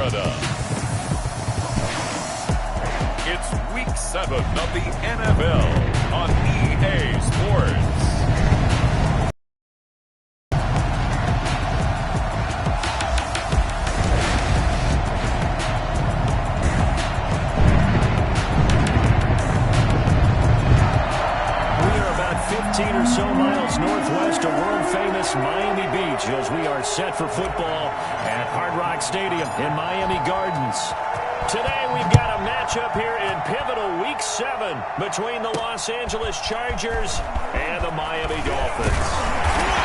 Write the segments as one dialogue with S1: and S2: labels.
S1: Canada. It's Week 7 of the NFL on EA Sports.
S2: Or so miles northwest of world-famous Miami Beach as we are set for football at Hard Rock Stadium in Miami Gardens. Today we've got a matchup here in pivotal Week 7 between the Los Angeles Chargers and the Miami Dolphins.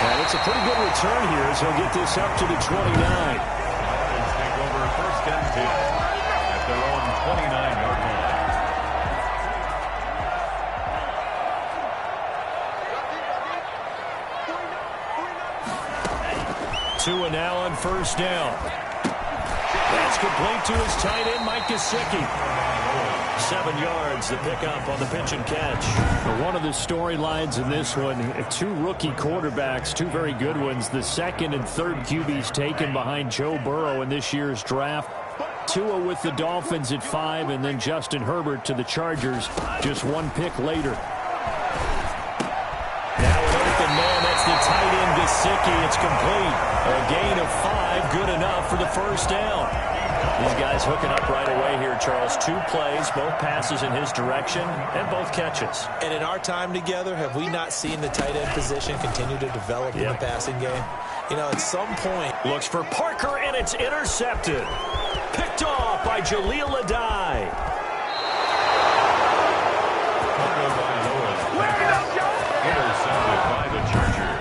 S2: And it's a pretty good return here as he'll get this up to the 29.
S1: Dolphins take over first and 10 at their own 29-yard line.
S2: Tua now on first down. That's complete to his tight end, Mike Gesicki. 7 yards, the pickup on the pitch and catch. One of the storylines in this one, 2 rookie quarterbacks, 2 very good ones. The second and third QBs taken behind Joe Burrow in this year's draft. Tua with the Dolphins at 5, and then Justin Herbert to the Chargers just 1 pick later. Now an open man, that's the tight end Gesicki. It's complete. A gain of 5, good enough for the first down. These guys hooking up right away here, Charles. 2 plays, both passes in his direction, and both catches.
S3: And in our time together, have we not seen the tight end position continue to develop in the passing game? You know, at some point...
S2: Looks for Parker, and it's intercepted. Picked off by Jaleel Adai.
S1: Intercepted by the Chargers.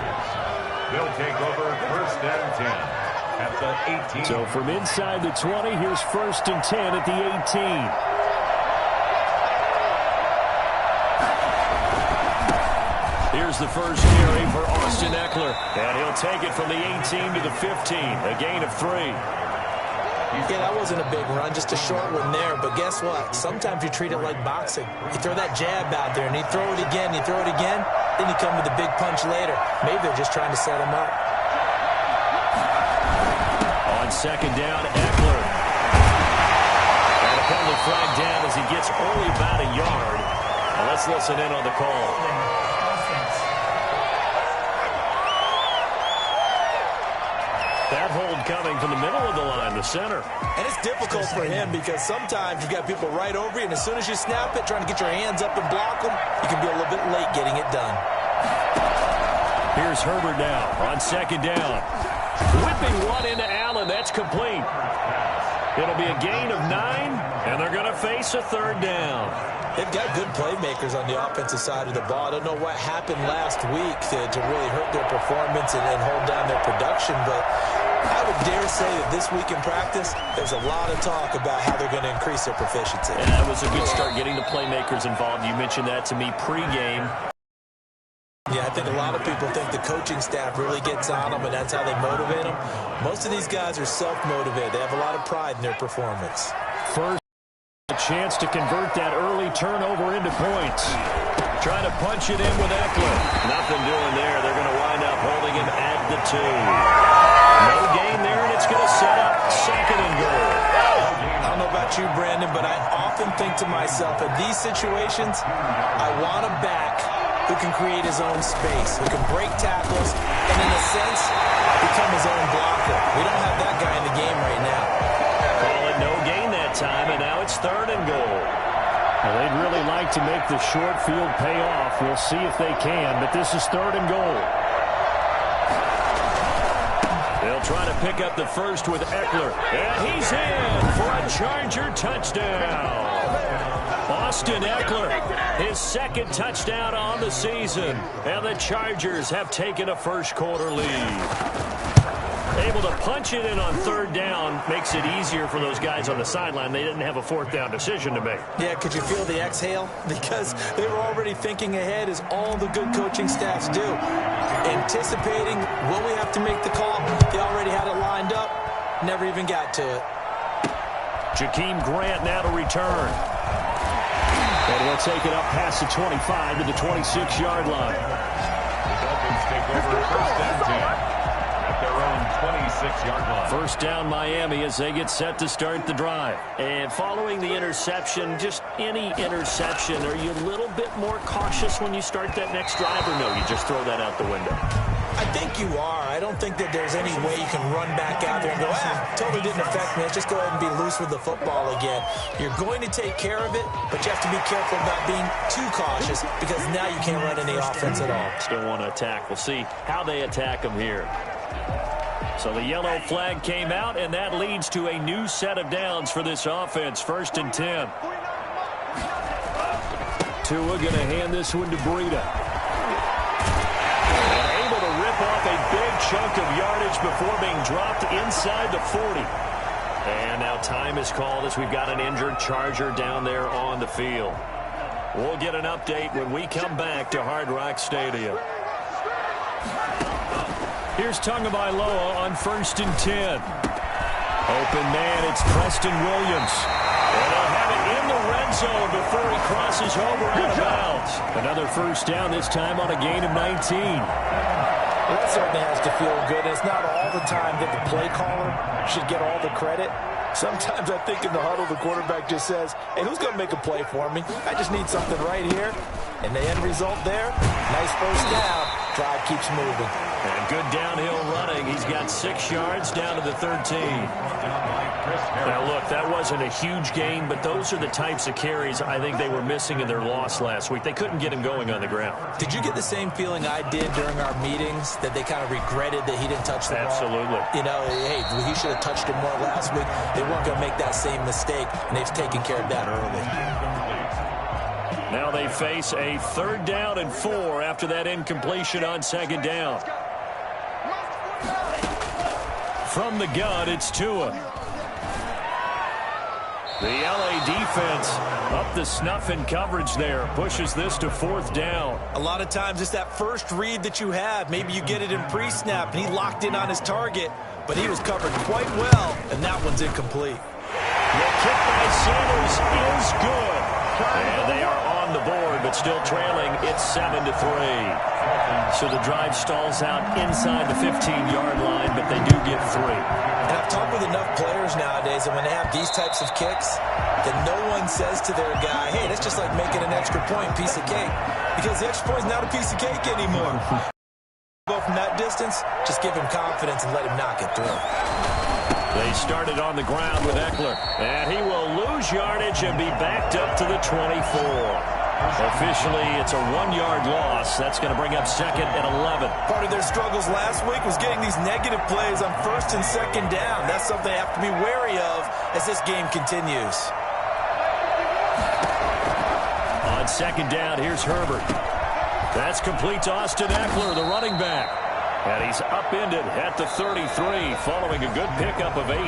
S1: They'll take over first and 10 at the 18.
S2: So from inside the 20, here's first and 10 at the 18. Here's the first carry for Austin Eckler. And he'll take it from the 18 to the 15. A gain of 3.
S3: Yeah, that wasn't a big run, just a short one there. But guess what? Sometimes you treat it like boxing. You throw that jab out there, and you throw it again, then you come with a big punch later. Maybe they're just trying to set him up.
S2: On second down, Eckler. And a penalty flag down as he gets only about a yard. Now let's listen in on the call. That hold coming from the middle of the line, the center.
S3: And it's difficult for him because sometimes you've got people right over you, and as soon as you snap it, trying to get your hands up and block them, you can be a little bit late getting it done.
S2: Here's Herbert now on second down. Whipping one into Allen. That's complete. It'll be a gain of 9, and they're going to face a third down.
S3: They've got good playmakers on the offensive side of the ball. I don't know what happened last week to really hurt their performance and hold down their production, but I would dare say that this week in practice, there's a lot of talk about how they're going to increase their proficiency.
S2: And that was a good start getting the playmakers involved. You mentioned that to me pregame.
S3: Yeah, I think a lot of people think the coaching staff really gets on them, and that's how they motivate them. Most of these guys are self-motivated. They have a lot of pride in their performance.
S2: First, a chance to convert that early turnover into points. Trying to punch it in with Eckler. Nothing doing there. They're going to wind up holding him at the 2. No gain there, and it's going to set up second and goal.
S3: I don't know about you, Brandon, but I often think to myself, in these situations, I want a back who can create his own space, who can break tackles, and in a sense, become his own blocker. We don't have that guy in the game right now.
S2: Call it no gain that time, and now it's third and goal. Well, they'd really like to make the short field pay off. We'll see if they can, but this is third and goal. They'll try to pick up the first with Eckler. And he's in for a Charger touchdown. Austin Eckler, his second touchdown on the season. And the Chargers have taken a first-quarter lead. Able to punch it in on third down makes it easier for those guys on the sideline. They didn't have a fourth down decision to make.
S3: Yeah, could you feel the exhale? Because they were already thinking ahead, as all the good coaching staffs do. Anticipating, will we have to make the call? They already had it lined up. Never even got to it.
S2: Jakeem Grant now to return. And we'll take it up past the 25 to the 26-yard line.
S1: The Dolphins take over first and 10 at their own 26. 6-yard line.
S2: First down Miami as they get set to start the drive. And following the interception, just any interception, are you a little bit more cautious when you start that next drive, or no, you just throw that out the window?
S3: I think you are. I don't think that there's any way you can run back out there and go, totally didn't affect me. Let's just go ahead and be loose with the football again. You're going to take care of it, but you have to be careful about being too cautious because now you can't run any offense at all.
S2: Still want to attack. We'll see how they attack them here. So the yellow flag came out, and that leads to a new set of downs for this offense. 1st and 10. Tua going to hand this one to Breida. Off a big chunk of yardage before being dropped inside the 40. And now time is called as we've got an injured Charger down there on the field. We'll get an update when we come back to Hard Rock Stadium. Here's Tagovailoa on 1st and 10. Open man, it's Preston Williams. And they'll have it in the red zone before he crosses over out of bounds. Another first down, this time on a gain of 19.
S3: Well, that certainly has to feel good. It's not all the time that the play caller should get all the credit. Sometimes I think in the huddle, the quarterback just says, hey, who's going to make a play for me? I just need something right here. And the end result there, nice first down. Drive keeps moving.
S2: And good downhill running. He's got 6 yards down to the 13. Now, look, that wasn't a huge gain, but those are the types of carries I think they were missing in their loss last week. They couldn't get him going on the ground.
S3: Did you get the same feeling I did during our meetings, that they kind of regretted that he didn't touch the ball?
S2: Absolutely.
S3: You know, hey, he should have touched it more last week. They weren't going to make that same mistake, and they've taken care of that early.
S2: Now they face a 3rd down and 4 after that incompletion on 2nd down. From the gun, it's Tua. The LA defense up the snuff in coverage there. Pushes this to 4th down.
S3: A lot of times it's that first read that you have. Maybe you get it in pre-snap, and he locked in on his target, but he was covered quite well, and that one's incomplete.
S2: The kick by Sanders is good. And they are on the board, but still trailing. It's 7-3. So the drive stalls out inside the 15-yard line, but they do get 3.
S3: And I've talked with enough players nowadays, and when they have these types of kicks, that no one says to their guy, hey, that's just like making an extra point, piece of cake. Because the extra point is not a piece of cake anymore. Go from that distance, just give him confidence and let him knock it through.
S2: They started on the ground with Eckler, and he will lose yardage and be backed up to the 24. Officially, it's a 1-yard loss. That's going to bring up 2nd and 11.
S3: Part of their struggles last week was getting these negative plays on 1st and 2nd down. That's something they have to be wary of as this game continues.
S2: On 2nd down, here's Herbert. That's complete to Austin Eckler, the running back. And he's upended at the 33 following a good pickup of 8.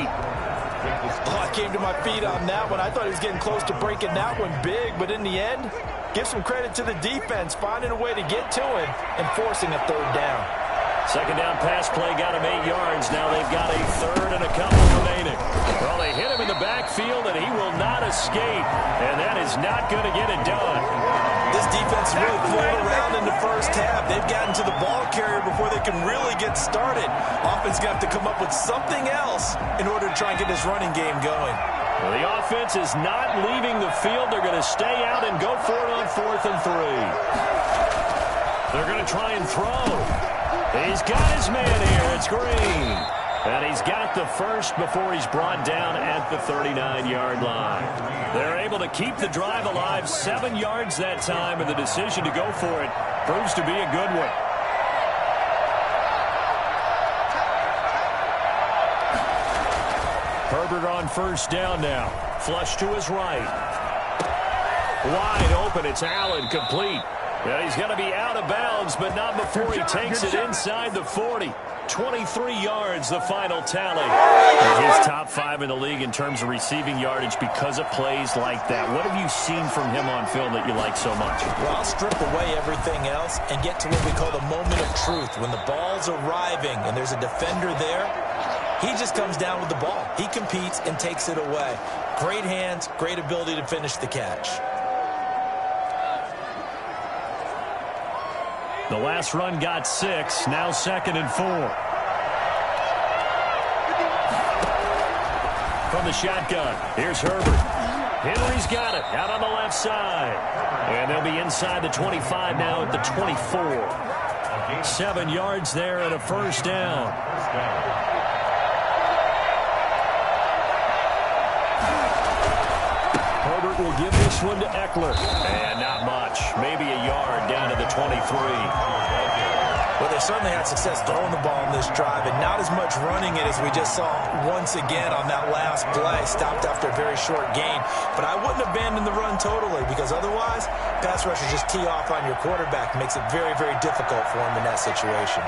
S3: Oh, I came to my feet on that one. I thought he was getting close to breaking that one big, but in the end, give some credit to the defense, finding a way to get to him and forcing a 3rd down.
S2: 2nd down pass play got him 8 yards. Now they've got a 3rd and a couple remaining. Well, they hit him in the backfield, and he will not escape. And that is not going to get it done.
S3: This defense really pulled around in the first half. They've gotten to the ball carrier before they can really get started. Offense going to have to come up with something else in order to try and get this running game going.
S2: Well, the offense is not leaving the field. They're going to stay out and go for it on 4th and 3. They're going to try and throw. He's got his man here. It's Green. And he's got the first before he's brought down at the 39-yard line. They're able to keep the drive alive, 7 yards that time, and the decision to go for it proves to be a good one. Herbert on 1st down now. Flush to his right. Wide open. It's Allen, complete. And he's going to be out of bounds, but not before he takes it inside the 40. 23 yards, the final tally. His top 5 in the league in terms of receiving yardage because of plays like that. What have you seen from him on film that you like so much?
S3: Well, I'll strip away everything else and get to what we call the moment of truth. When the ball's arriving and there's a defender there, he just comes down with the ball. He competes and takes it away. Great hands, great ability to finish the catch. The
S2: last run got 6, now 2nd and 4. from the shotgun. Here's Herbert. Henry's got it out on the left side. And they'll be inside the 25 now at the 24. 7 yards there and a first down. Herbert will give this one to Eckler. And not much. Maybe a yard down to the 23.
S3: Well, they certainly had success throwing the ball in this drive, and not as much running it as we just saw once again on that last play. Stopped after a very short gain. But I wouldn't abandon the run totally, because otherwise, pass rushers just tee off on your quarterback. Makes it very, very difficult for him in that situation.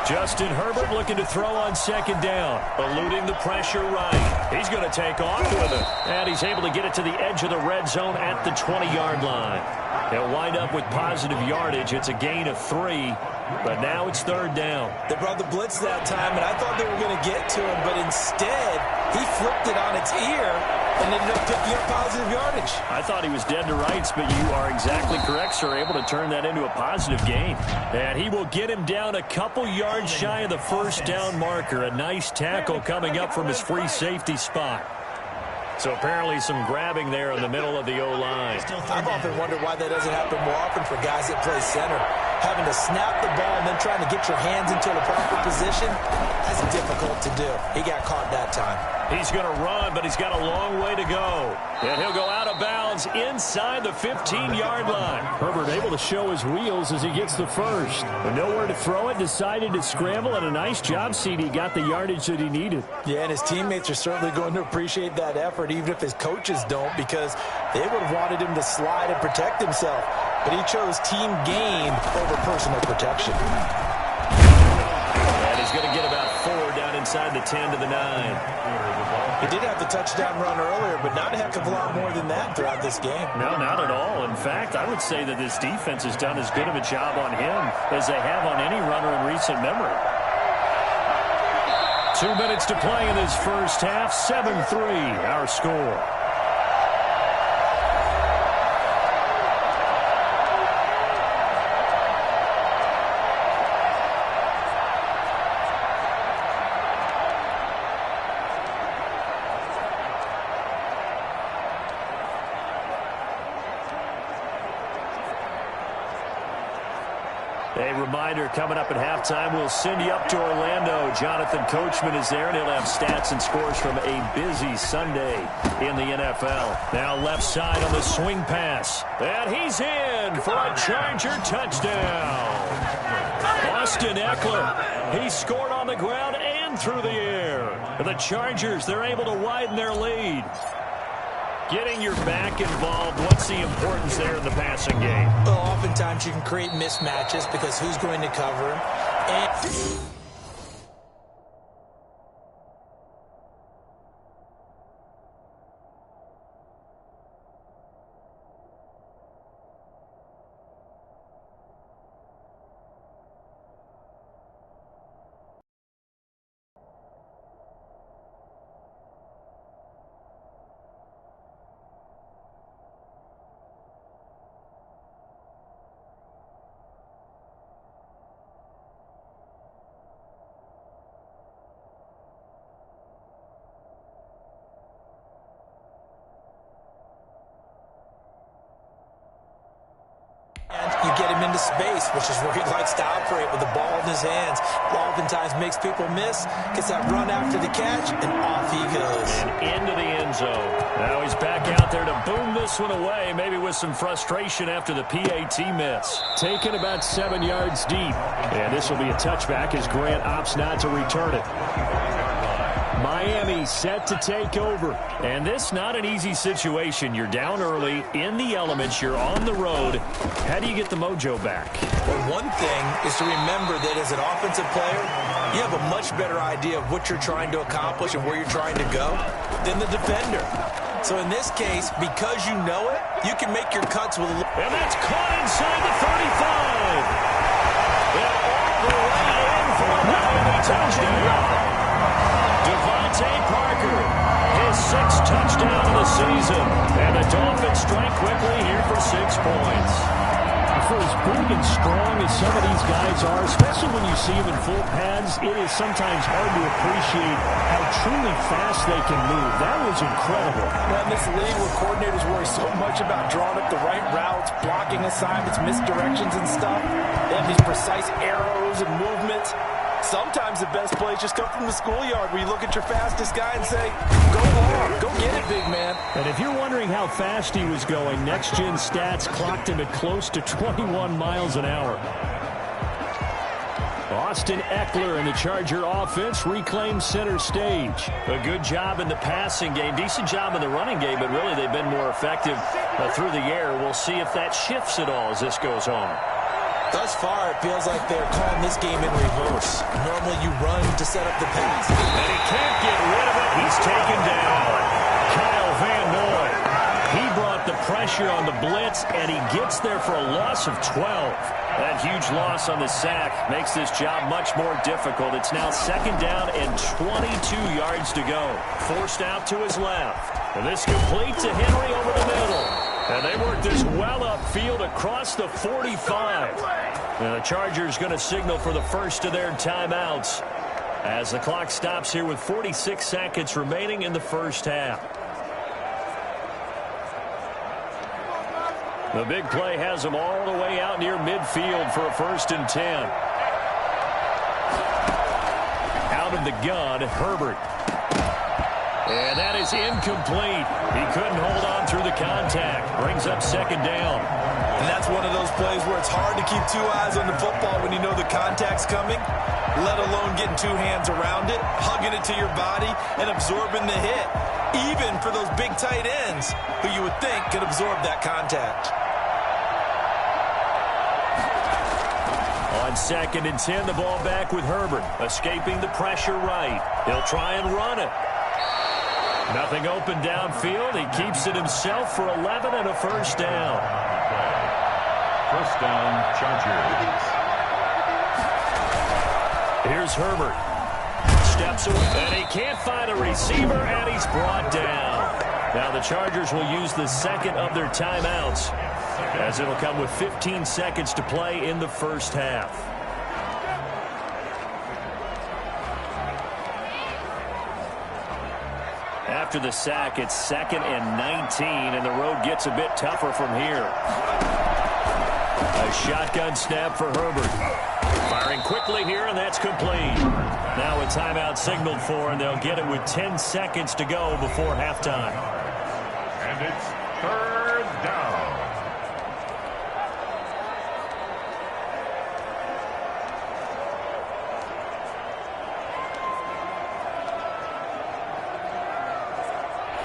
S2: Justin Herbert looking to throw on second down. Eluding the pressure right. He's going to take off with it. And he's able to get it to the edge of the red zone at the 20-yard line. They'll wind up with positive yardage. It's a gain of 3, but now it's third down.
S3: They brought the blitz that time, and I thought they were going to get to him, but instead, he flipped it on its ear and ended up picking up positive yardage.
S2: I thought he was dead to rights, but you are exactly correct, sir. Able to turn that into a positive gain. And he will get him down a couple yards shy of the first down marker. A nice tackle coming up from his free safety spot. So apparently some grabbing there in the middle of the O-line.
S3: I've often wondered why that doesn't happen more often for guys that play center. Having to snap the ball and then trying to get your hands into the proper position, that's difficult to do. He got caught that time.
S2: He's going to run, but he's got a long way to go. And he'll go out of bounds inside the 15-yard line. Herbert able to show his wheels as he gets the first. But nowhere to throw it, decided to scramble, and a nice job, CD. Got the yardage that he needed.
S3: Yeah, and his teammates are certainly going to appreciate that effort, even if his coaches don't, because they would have wanted him to slide and protect himself. But he chose team gain over personal protection.
S2: And he's going to get about 4 down inside the 10 to the 9.
S3: He did have the touchdown run earlier, but not a heck of a lot more than that throughout this game.
S2: No, not at all. In fact, I would say that this defense has done as good of a job on him as they have on any runner in recent memory. 2 minutes to play in this first half. 7-3, our score. A reminder coming up at halftime, we'll send you up to Orlando. Jonathan Coachman is there, and he'll have stats and scores from a busy Sunday in the NFL. Now left side on the swing pass. And he's in for a Charger touchdown. Austin Eckler, he scored on the ground and through the air. The Chargers, they're able to widen their lead. Getting your back involved, what's the importance there in the passing game?
S3: Well, oftentimes you can create mismatches because who's going to cover him? And you get him into space, which is where he likes to operate with the ball in his hands. Oftentimes makes people miss, gets that run after the catch, and off he goes.
S2: And into the end zone. Now he's back out there to boom this one away, maybe with some frustration after the PAT miss. Taken about 7 yards deep. And this will be a touchback as Grant opts not to return it. Miami set to take over. And this not an easy situation. You're down early, in the elements, you're on the road. How do you get the mojo back?
S3: Well, one thing is to remember that as an offensive player, you have a much better idea of what you're trying to accomplish and where you're trying to go than the defender. So in this case, because you know it, you can make your cuts with...
S2: And that's caught inside the 35. And all the way in for a Miami touchdown. Devontae Parker, his 6th touchdown of the season. And the Dolphins strike quickly here for 6 points. For as big and strong as some of these guys are, especially when you see them in full pads, it is sometimes hard to appreciate how truly fast they can move. That was incredible.
S3: Well, in this league where coordinators worry so much about drawing up the right routes, blocking assignments, misdirections and stuff, they have these precise arrows and movements. Sometimes the best plays just come from the schoolyard where you look at your fastest guy and say, go long, go get it, big man.
S2: And if you're wondering how fast he was going, next-gen stats clocked him at close to 21 miles an hour. Austin Eckler and the Charger offense reclaims center stage. A good job in the passing game, decent job in the running game, but really they've been more effective through the air. We'll see if that shifts at all as this goes on.
S3: Thus far, it feels like they're calling this game in reverse. Normally you run to set up the pass.
S2: And he can't get rid of it. He's taken down. Kyle Van Noy. He brought the pressure on the blitz, and he gets there for a loss of 12. That huge loss on the sack makes this job much more difficult. It's now second down and 22 yards to go. Forced out to his left. And this complete to Henry over the middle. And they work this well upfield across the 45. And the Chargers going to signal for the first of their timeouts as the clock stops here with 46 seconds remaining in the first half. The big play has them all the way out near midfield for a 1st and 10. Out of the gun, Herbert. And that is incomplete. He couldn't hold on through the contact. Brings up second down.
S3: And that's one of those plays where it's hard to keep 2 eyes on the football when you know the contact's coming, let alone getting 2 hands around it, hugging it to your body, and absorbing the hit. Even for those big tight ends who you would think could absorb that contact.
S2: On 2nd and 10, the ball back with Herbert. Escaping the pressure right. He'll try and run it. Nothing open downfield. He keeps it himself for 11 and a first down.
S1: First down, Chargers.
S2: Here's Herbert. Steps away, and he can't find a receiver, and he's brought down. Now the Chargers will use the second of their timeouts, as it'll come with 15 seconds to play in the first half. After the sack, it's 2nd and 19, and the road gets a bit tougher from here. A shotgun snap for Herbert. Firing quickly here, and that's complete. Now a timeout signaled for, and they'll get it with 10 seconds to go before halftime.
S1: And it's 3rd down.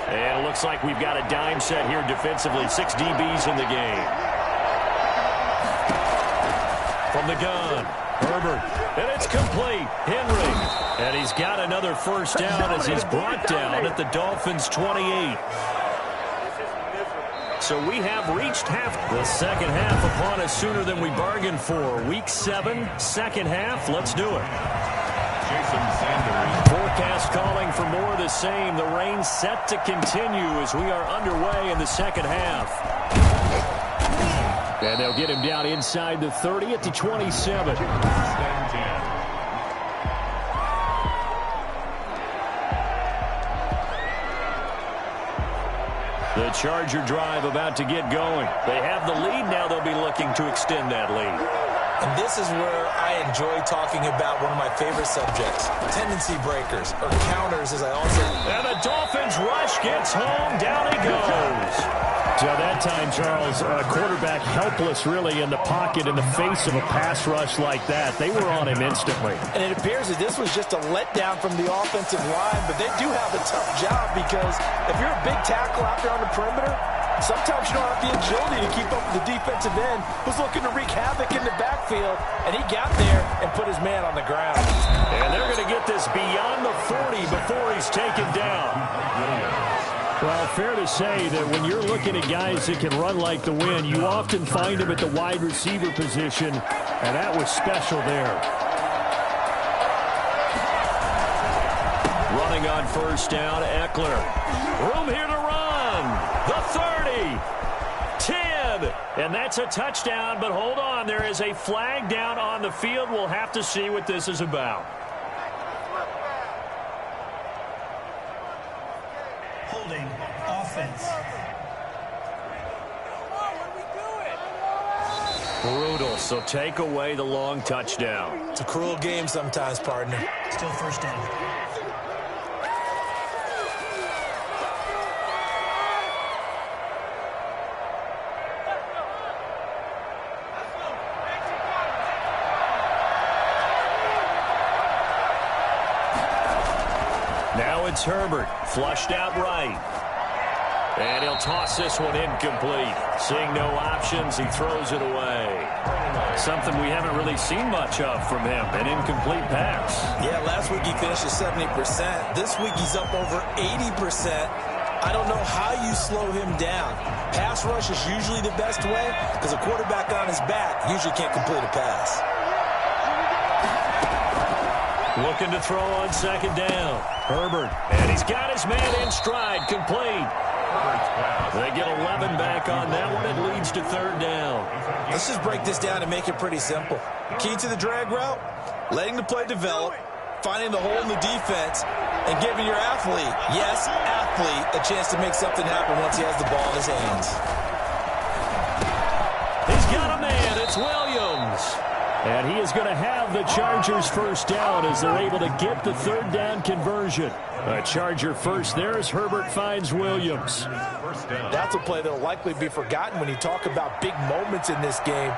S2: And it looks like we've got a dime set here defensively. 6 DBs in the game. From the gun, Herbert, and it's complete. Henry, and he's got another first down as he's brought down at the Dolphins' 28. So we have reached half. The second half upon us sooner than we bargained for. Week 7, second half. Let's do it.
S1: Jason Sanders.
S2: Forecast calling for more of the same. The rain set to continue as we are underway in the second half. And they'll get him down inside the 30 at the 27. The Charger drive about to get going. They have the lead. Now they'll be looking to extend that lead.
S3: And this is where I enjoy talking about one of my favorite subjects, tendency breakers, or counters, as I also...
S2: And the Dolphins rush gets home. Down he goes. So that time, Charles, quarterback helpless really in the pocket in the face of a pass rush like that. They were on him instantly.
S3: And it appears that this was just a letdown from the offensive line, but they do have a tough job because if you're a big tackle out there on the perimeter, sometimes you don't have the agility to keep up with the defensive end who's looking to wreak havoc in the backfield, and he got there and put his man on the ground.
S2: And they're going to get this beyond the 40 before he's taken down. Well, fair to say that when you're looking at guys that can run like the wind, you often find them at the wide receiver position, and that was special there. Running on first down, Eckler. Room here to run. The 30, 10,
S3: it.
S2: And that's a touchdown, but hold on. There is a flag down on the field. We'll have to see what this is about.
S4: Holding offense.
S2: Brutal, so take away the long touchdown.
S3: It's a cruel game sometimes, partner.
S4: Still first down.
S2: Now it's Herbert, flushed out right. And he'll toss this one incomplete. Seeing no options, he throws it away. Something we haven't really seen much of from him, an incomplete pass.
S3: Yeah, last week he finished at 70%. This week he's up over 80%. I don't know how you slow him down. Pass rush is usually the best way because a quarterback on his back usually can't complete a pass.
S2: Looking to throw on second down. Herbert, and he's got his man in stride, complete. They get 11 back on that one. It leads to third down.
S3: Let's just break this down and make it pretty simple. Key to the drag route, letting the play develop, finding the hole in the defense, and giving your athlete, yes, athlete, a chance to make something happen once he has the ball in his hands.
S2: He's got a man. It's Williams. And he is going to have the Chargers first down as they're able to get the third down conversion. A Charger first there as Herbert finds Williams.
S3: That's a play that will likely be forgotten when you talk about big moments in this game.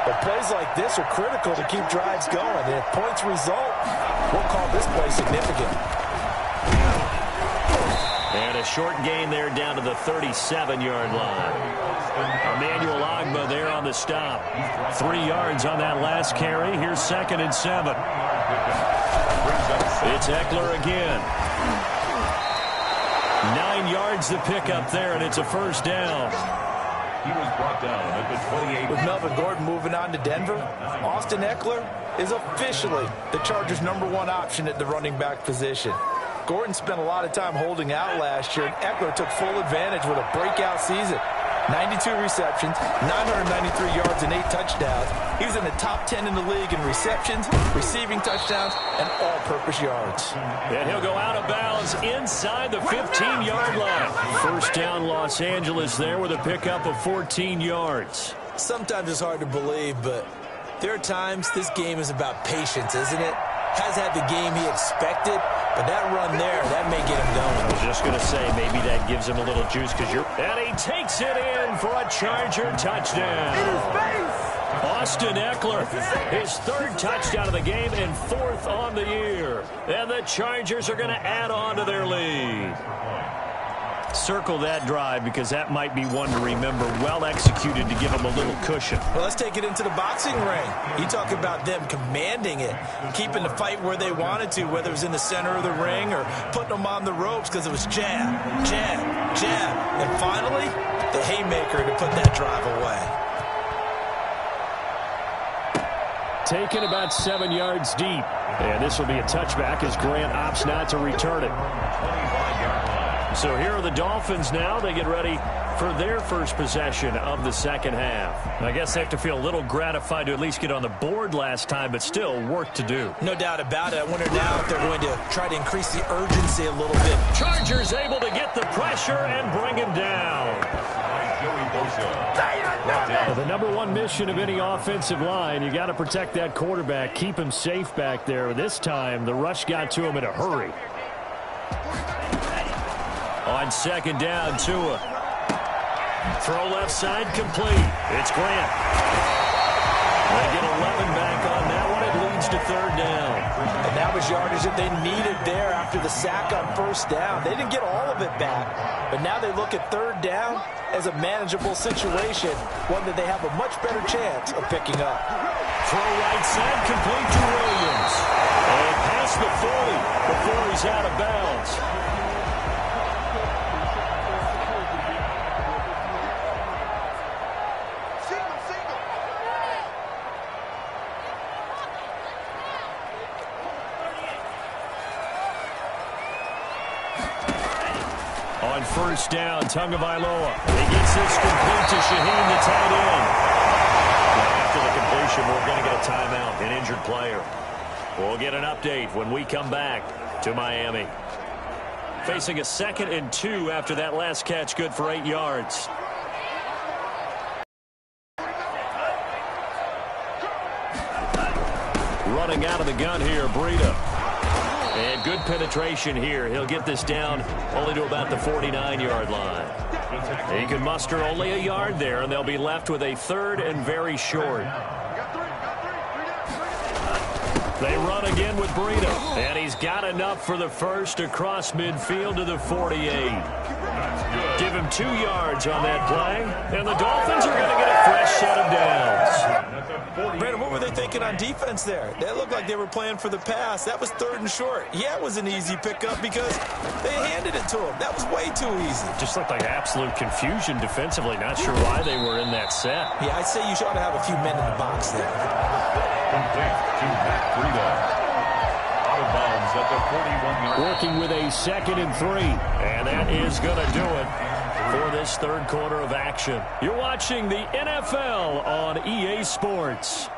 S3: But plays like this are critical to keep drives going. And if points result, we'll call this play significant.
S2: And a short gain there down to the 37-yard line. Emmanuel Ogbah there on the stop. 3 yards on that last carry. Here's 2nd and 7. It's Eckler again. 9 yards to pick up there, and it's a first down.
S1: He was brought down at the 28.
S3: With Melvin Gordon moving on to Denver, Austin Eckler is officially the Chargers' #1 option at the running back position. Gordon spent a lot of time holding out last year, and Eckler took full advantage with a breakout season. 92 receptions, 993 yards, and 8 touchdowns. He was in the top 10 in the league in receptions, receiving touchdowns, and all-purpose yards.
S2: And he'll go out of bounds inside the 15-yard line. First down, Los Angeles there with a pickup of 14 yards.
S3: Sometimes it's hard to believe, but there are times this game is about patience, isn't it? Has had the game he expected, but that run there, that may get him going.
S2: I was just going to say, maybe that gives him a little juice because you're... And he takes it in for a Charger touchdown. Austin Eckler, his 3rd touchdown of the game and 4th on the year. And the Chargers are going to add on to their lead. Circle that drive because that might be one to remember. Well executed to give them a little cushion.
S3: Well, let's take it into the boxing ring. You talk about them commanding it, keeping the fight where they wanted to, whether it was in the center of the ring or putting them on the ropes because it was jab, jab, jab. And finally, the haymaker to put that drive away.
S2: Taken about 7 yards deep. And this will be a touchback as Grant opts not to return it. So here are the Dolphins now. They get ready for their first possession of the second half. I guess they have to feel a little gratified to at least get on the board last time, but still work to do.
S3: No doubt about it. I wonder now if they're going to try to increase the urgency a little bit.
S2: Chargers able to get the pressure and bring him down. Well, the #1 mission of any offensive line, you got to protect that quarterback, keep him safe back there. This time, the rush got to him in a hurry. On second down, Tua. Throw left side, complete. It's Grant. They get 11 back on that one. It leads to third down.
S3: And that was yardage that they needed there after the sack on first down. They didn't get all of it back, but now they look at third down as a manageable situation, one that they have a much better chance of picking up.
S2: Throw right side, complete to Williams. And past the 40 before he's out of bounds. On first down, Tagovailoa. He gets this complete to Shaheen, the tight end. After the completion, we're going to get a timeout, an injured player. We'll get an update when we come back to Miami. Facing a 2nd and 2 after that last catch, good for 8 yards. Running out of the gun here, Breida. And good penetration here. He'll get this down only to about the 49-yard line. He can muster only a yard there, and they'll be left with a 3rd and very short. They run again with Breida, and he's got enough for the first across midfield to the 48. Give him 2 yards on that play, and the Dolphins are going to get a fresh set of downs.
S3: Brandon, what were they thinking on defense there? They looked like they were playing for the pass. That was 3rd and short. Yeah, it was an easy pickup because they handed it to him. That was way too easy.
S2: Just looked like absolute confusion defensively. Not sure why they were in that set.
S3: Yeah, I'd say you should have a few men in the box there.
S1: Complete to Matt Breida. Out of bounds at the 41-yard line.
S2: Working with a 2nd and 3. And that is going to do it for this 3rd quarter of action. You're watching the NFL on EA Sports.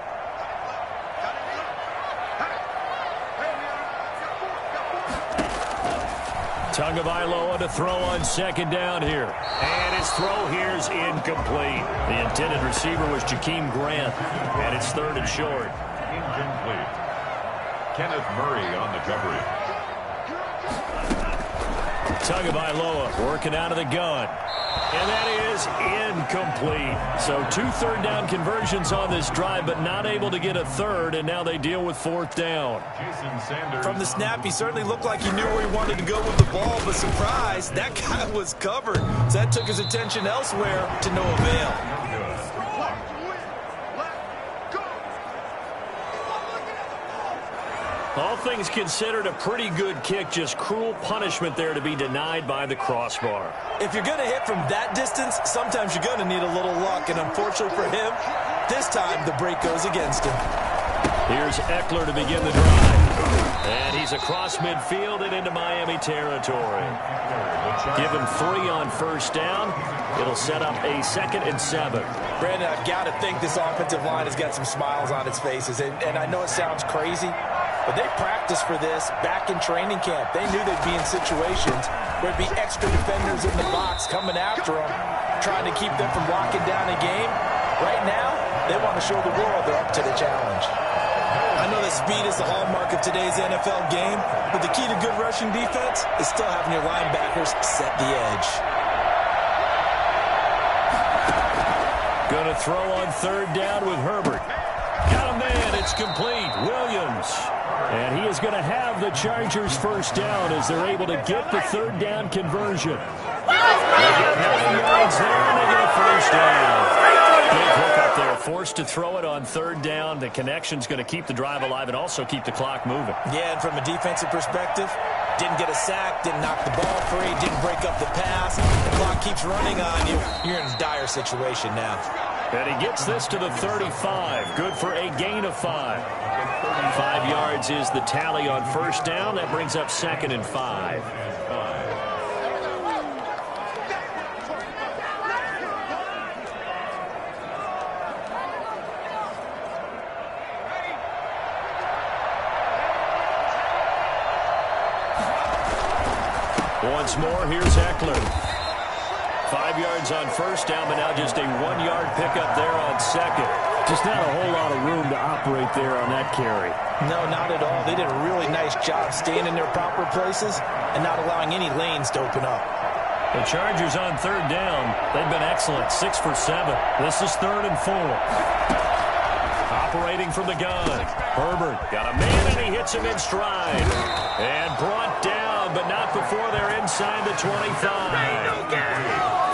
S2: Tagovailoa to throw on 2nd down here. And his throw here is incomplete. The intended receiver was Jakeem Grant. And it's 3rd and short.
S1: Incomplete. Kenneth Murray on the coverage.
S2: Tagovailoa working out of the gun. And that is incomplete. So 2 third-down conversions on this drive, but not able to get a 3rd, and now they deal with 4th down.
S1: Jason Sanders.
S3: From the snap, he certainly looked like he knew where he wanted to go with the ball, but surprise, that guy was covered. So that took his attention elsewhere to no avail.
S2: All things considered, a pretty good kick, just cruel punishment there to be denied by the crossbar.
S3: If you're going to hit from that distance, sometimes you're going to need a little luck, and unfortunately for him, this time the break goes against him.
S2: Here's Eckler to begin the drive. And he's across midfield and into Miami territory. Give him 3 on first down. It'll set up a 2nd and 7.
S3: Brandon, I've got to think this offensive line has got some smiles on its faces, and I know it sounds crazy, but they practiced for this back in training camp. They knew they'd be in situations where there'd be extra defenders in the box coming after them, trying to keep them from locking down a game. Right now, they want to show the world they're up to the challenge. I know that speed is the hallmark of today's NFL game, but the key to good rushing defense is still having your linebackers set the edge.
S2: Going to throw on 3rd down with Herbert. Got him there, it's complete. Williams. And he is going to have the Chargers first down as they're able to get the 3rd down conversion. They get 9 yards there, and they get a first down. Big hook up there, forced to throw it on 3rd down. The connection's going to keep the drive alive and also keep the clock moving.
S3: Yeah, and from a defensive perspective, didn't get a sack, didn't knock the ball free, didn't break up the pass. The clock keeps running on you. You're in a dire situation now.
S2: And he gets this to the 35. Good for a gain of 5. 5 yards is the tally on first down. That brings up 2nd and 5. Once more, here's Eckler. 5 yards on first down, but now just a 1-yard pickup there on 2nd. Just not a whole lot of room to operate there on that carry.
S3: No, not at all. They did a really nice job staying in their proper places and not allowing any lanes to open up.
S2: The Chargers on 3rd down. They've been excellent, 6 for 7. This is 3rd and 4. Operating from the gun. Herbert got a man, and he hits him in stride. And brought down, but not before they're inside the 25.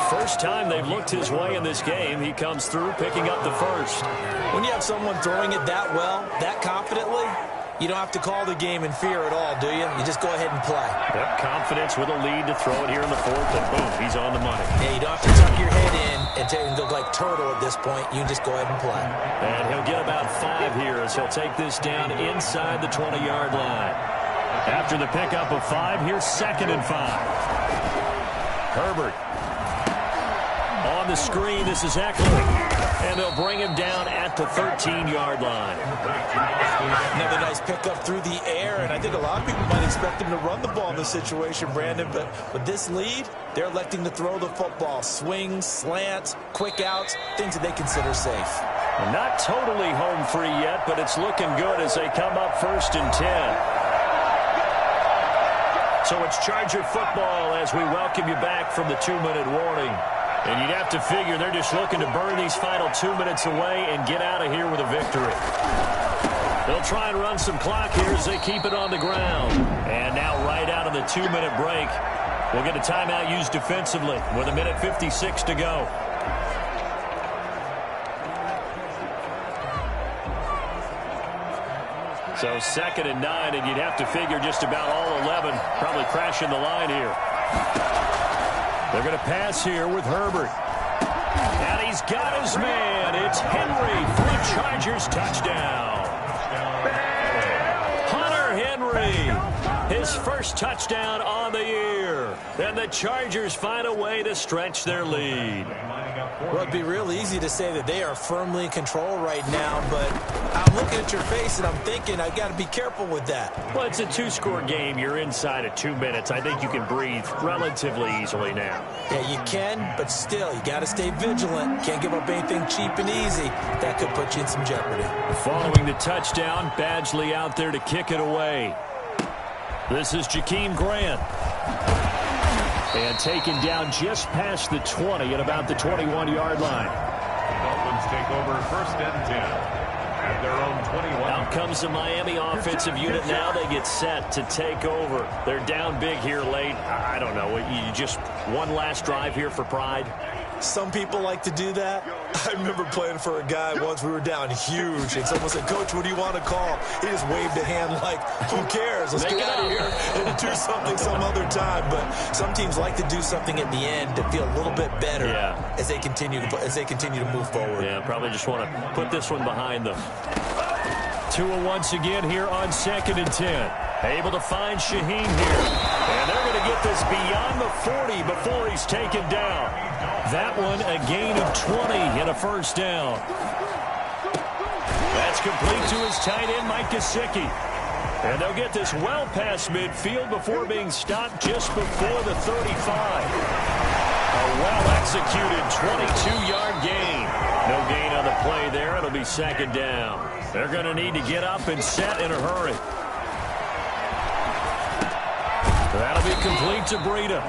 S2: First time they've looked his way in this game. He comes through, picking up the first.
S3: When you have someone throwing it that well, that confidently, you don't have to call the game in fear at all, do you? You just go ahead and play.
S2: Yep, confidence with a lead to throw it here in the 4th, and boom, he's on the money.
S3: Yeah, you don't have to tuck your head in and look like turtle at this point. You can just go ahead and play.
S2: And he'll get about 5 here as he'll take this down inside the 20-yard line. After the pickup of 5, here's 2nd and 5. Herbert. On the screen, this is Eckler. And they'll bring him down at the 13-yard line.
S3: Another nice pickup through the air, and I think a lot of people might expect him to run the ball in this situation, Brandon, but with this lead, they're electing to throw the football. Swings, slants, quick outs, things that they consider safe.
S2: Not totally home free yet, but it's looking good as they come up 1st and 10. So it's Charger football as we welcome you back from the 2-minute warning. And you'd have to figure they're just looking to burn these final 2 minutes away and get out of here with a victory. They'll try and run some clock here as they keep it on the ground. And now right out of the 2-minute break, we'll get a timeout used defensively with 1:56 to go. So 2nd and 9, and you'd have to figure just about all 11 probably crashing the line here. They're going to pass here with Herbert. And he's got his man. It's Henry for a Chargers touchdown. Hunter Henry, his first touchdown on the year. And the Chargers find a way to stretch their lead.
S3: Well, it'd be real easy to say that they are firmly in control right now, but I'm looking at your face and I'm thinking I've got to be careful with that.
S2: Well, it's a 2-score game. You're inside of 2 minutes. I think you can breathe relatively easily now.
S3: Yeah, you can, but still, you got to stay vigilant. Can't give up anything cheap and easy. That could put you in some jeopardy.
S2: Following the touchdown, Badgley out there to kick it away. This is Jakeem Grant. And taken down just past the 20 at about the 21-yard line.
S1: The Dolphins take over 1st and 10 at their own 21.
S2: Out comes the Miami offensive unit now. They get set to take over. They're down big here late. I don't know. You just one last drive here for pride.
S3: Some people like to do that. I remember playing for a guy once. We were down huge, and someone said, "Coach, what do you want to call?" He just waved a hand like, "Who cares? Let's get out of here and do something some other time." But some teams like to do something at the end to feel a little bit better as they continue to move forward.
S2: Yeah, probably just want to put this one behind them. Tua once again here on 2nd and 10. Able to find Shaheen here. And they're going to get this beyond the 40 before he's taken down. That one a gain of 20 and a 1st down. That's complete to his tight end, Mike Gesicki. And they'll get this well past midfield before being stopped just before the 35. A well-executed 22-yard gain. No gain on the play there. It'll be 2nd down. They're going to need to get up and set in a hurry. That'll be complete to Breida.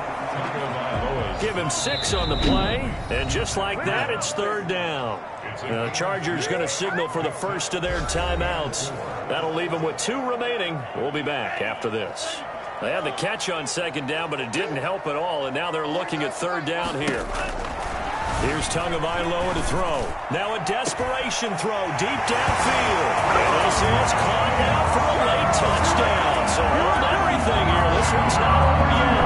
S2: Give him 6 on the play. And just like that, it's 3rd down. The Chargers going to signal for the first of their timeouts. That'll leave them with 2 remaining. We'll be back after this. They had the catch on 2nd down, but it didn't help at all. And now they're looking at 3rd down here. Here's Tagovailoa to throw. Now a desperation throw deep downfield. And this is caught now for a late touchdown. So hold everything here. This one's not over yet.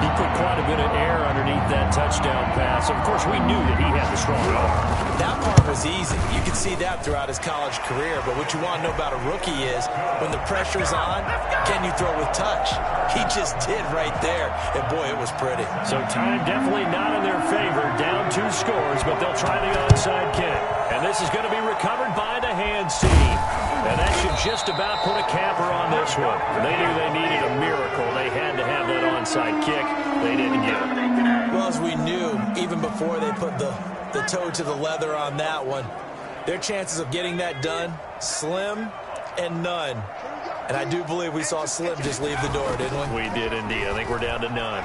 S2: He put quite a bit of air underneath that touchdown pass. Of course, we knew that he had the strong arm.
S3: That part was easy. You can see that throughout his college career. But what you want to know about a rookie is when the pressure's on, can you throw with touch? He just did right there. And, boy, it was pretty.
S2: So time definitely not in their favor. Down 2 scores, but they'll try the onside kick. And this is going to be recovered by the hands team. And that should just about put a capper on this one. They knew they needed a miracle. They had to have that onside kick. They didn't get it.
S3: Well, as we knew, even before they put the toe to the leather on that one, their chances of getting that done, slim and none. And I do believe we saw Slim just leave the door, didn't we?
S2: We did indeed. I think we're down to none.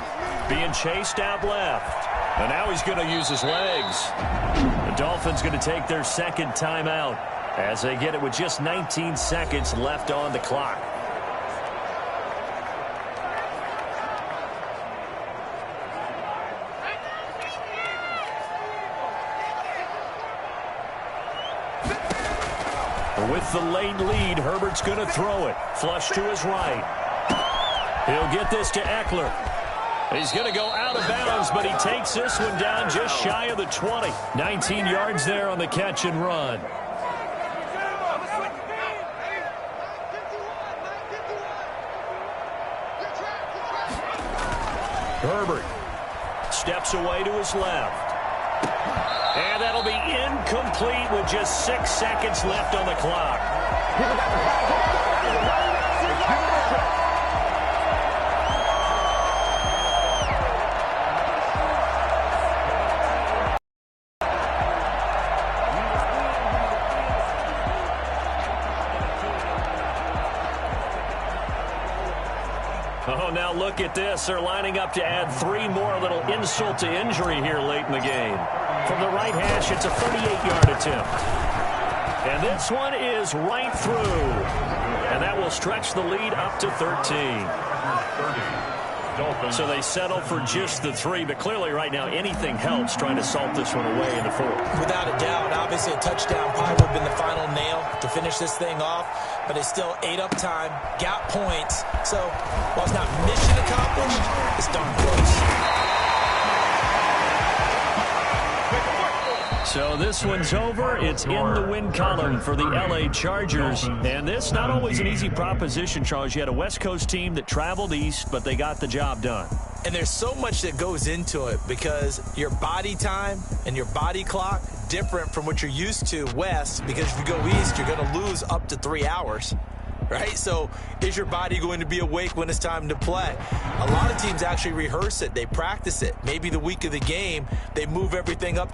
S2: Being chased out left. And now he's going to use his legs. The Dolphins going to take their 2nd timeout as they get it with just 19 seconds left on the clock. With the late lead, Herbert's going to throw it. Flush to his right. He'll get this to Eckler. He's going to go out of bounds, but he takes this one down just shy of the 20. 19 yards there on the catch and run. Herbert steps away to his left. And that'll be incomplete with just 6 seconds left on the clock. Oh, now look at this. They're lining up to add 3 more, a little insult to injury here late in the game. From the right hash, it's a 38-yard attempt. And this one is right through. And that will stretch the lead up to 13. So they settle for just the 3, but clearly right now anything helps trying to salt this one away in the 4th.
S3: Without a doubt, obviously a touchdown probably would have been the final nail to finish this thing off, but it's still 8 up time, got points, so while it's not mission accomplished, it's darn close.
S2: So this one's over. It's in the win column for the L.A. Chargers. And this not always an easy proposition, Charles. You had a West Coast team that traveled east, but they got the job done.
S3: And there's so much that goes into it because your body time and your body clock different from what you're used to west, because if you go east, you're going to lose up to 3 hours. Right? So is your body going to be awake when it's time to play? A lot of teams actually rehearse it. They practice it. Maybe the week of the game, they move everything up